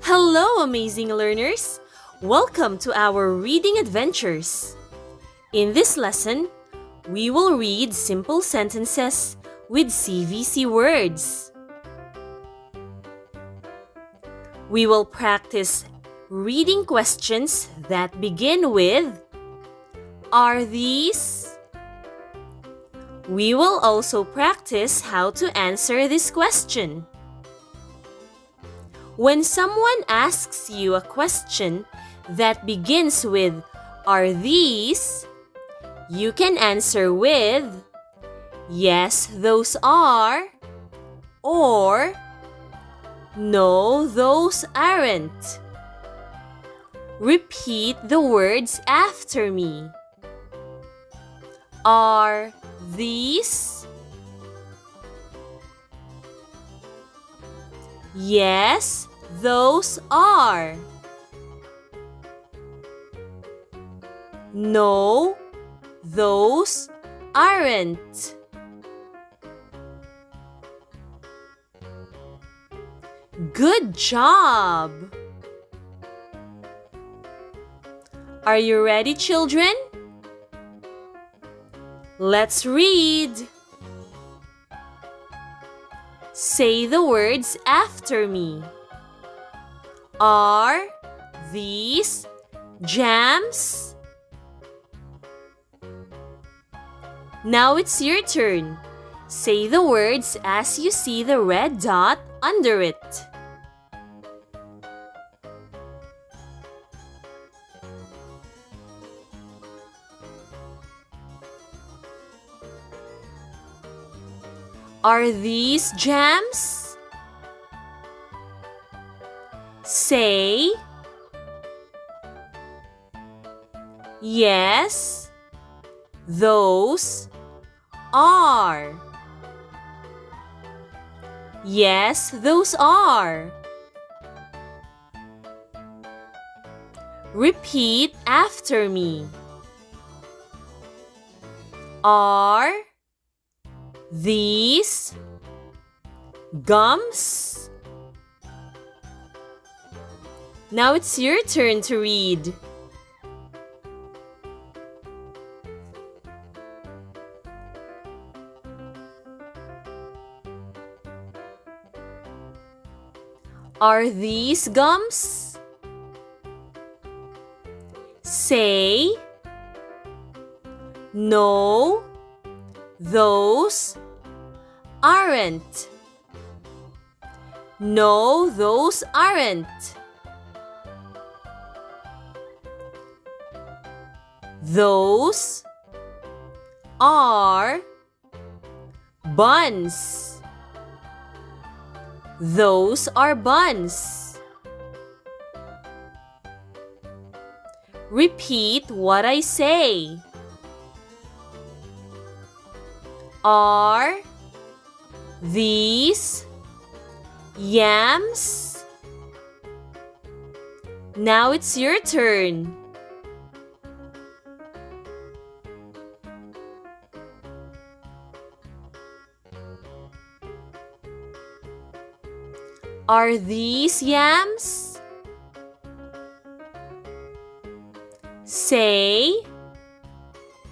Hello, amazing learners! Welcome to our reading adventures. In this lesson, we will read simple sentences with CVC words. We will practice reading questions that begin with "Are these?" We will also practice how to answer this question. When someone asks you a question that begins with "Are these?" you can answer with "Yes, those are," or "No, those aren't." Repeat the words after me. Are these? Yes, those are. No, those aren't. Good job! Are you ready, children? Let's read. Say the words after me. Are these jams? Now it's your turn. Say the words as you see the red dot under it. Are these jams? Say yes, those are. Yes, those are. Repeat after me. Are these gums? Now it's your turn to read. Are these gums? Say no, those aren't. No, those aren't. Those are buns. Those are buns. Repeat what I say. Are these yams? Now it's your turn. Are these yams? Say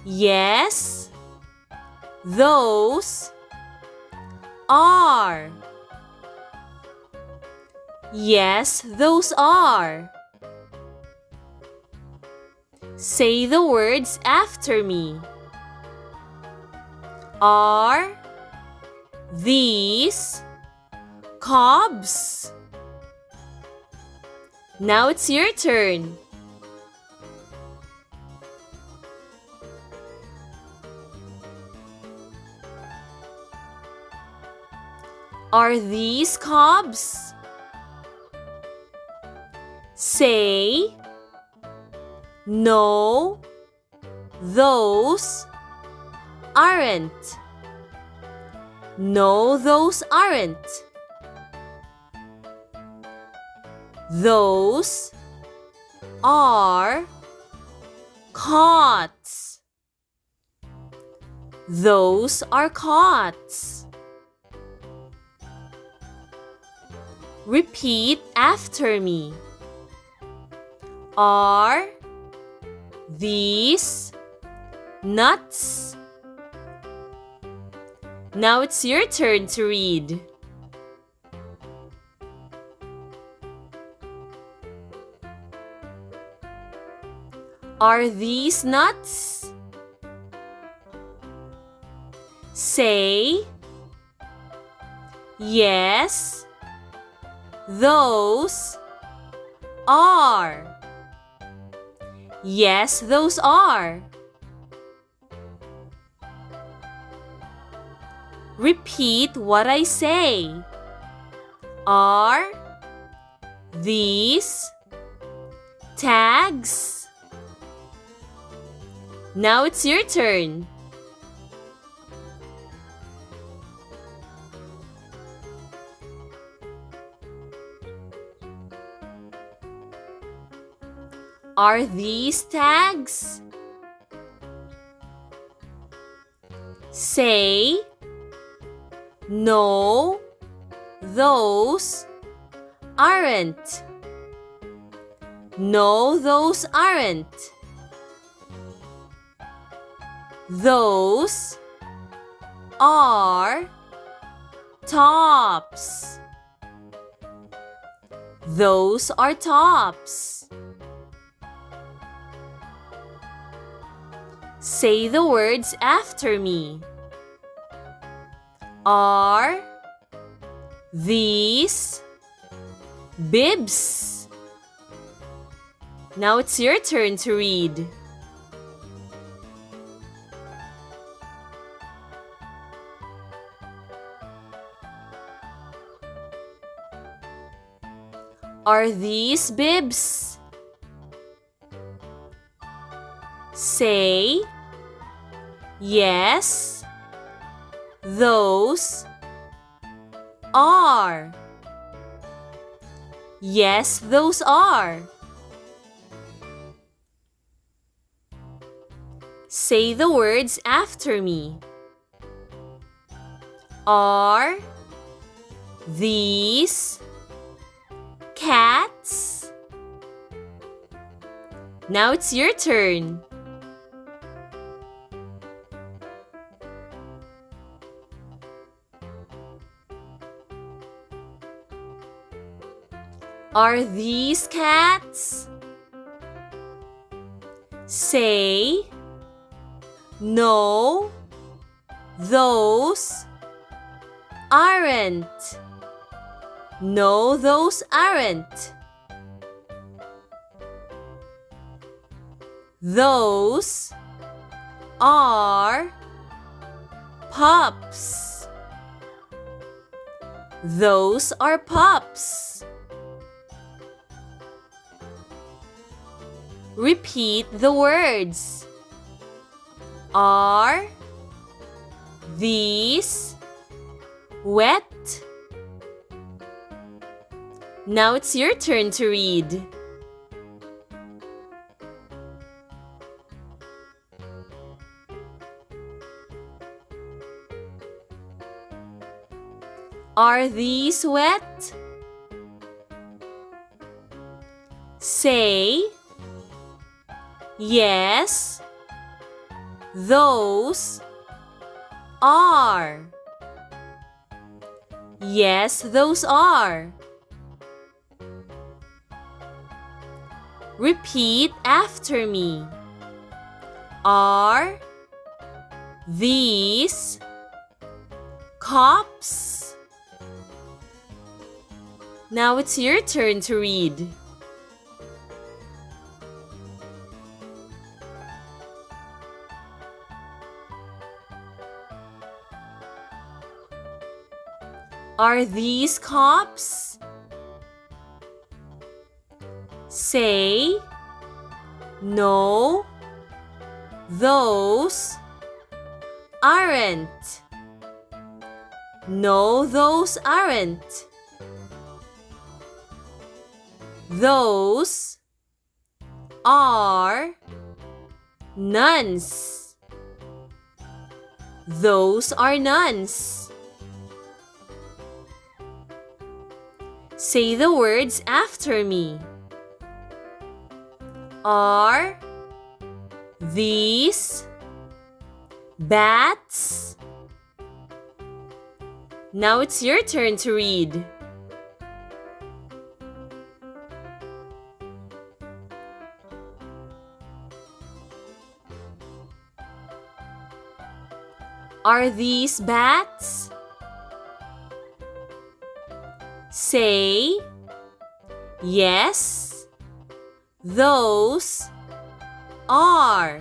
yes, those are. Yes, those are. Say the words after me. Are these Cobs? Now it's your turn. Are these Cobs? Say no, those aren't. No, those aren't. Those are cots. Those are cots. Repeat after me. Are these nuts? Now it's your turn to read. Are these nuts? Say, yes, those are. Yes, those are. Repeat what I say. Are these tags? Now it's your turn. Are these tags? Say, no, those aren't. No, those aren't. Those are tops. Those are tops. Say the words after me. Are these bibs? Now it's your turn to read. Are these bibs? Say, yes, those are. Yes, those are. Say the words after me. Are these cats? Now it's your turn. Are these cats? Say, no, those aren't. No, those aren't. Those are pups. Those are pups. Repeat the words. Are these wet? Now it's your turn to read. Are these wet? Say, yes, those are. Yes, those are. Repeat after me. Are these Cobs? Now it's your turn to read. Are these Cobs? Say, no, those aren't. No, those aren't. Those are nuns. Those are nuns. Say the words after me. Are these bats? Now it's your turn to read. Are these bats? Say, yes, those are.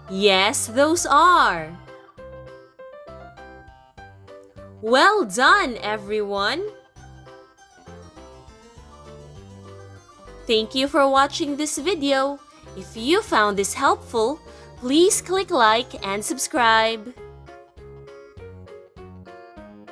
Yes, those are. Well done, everyone! Thank you for watching this video. If you found this helpful, please click like and subscribe.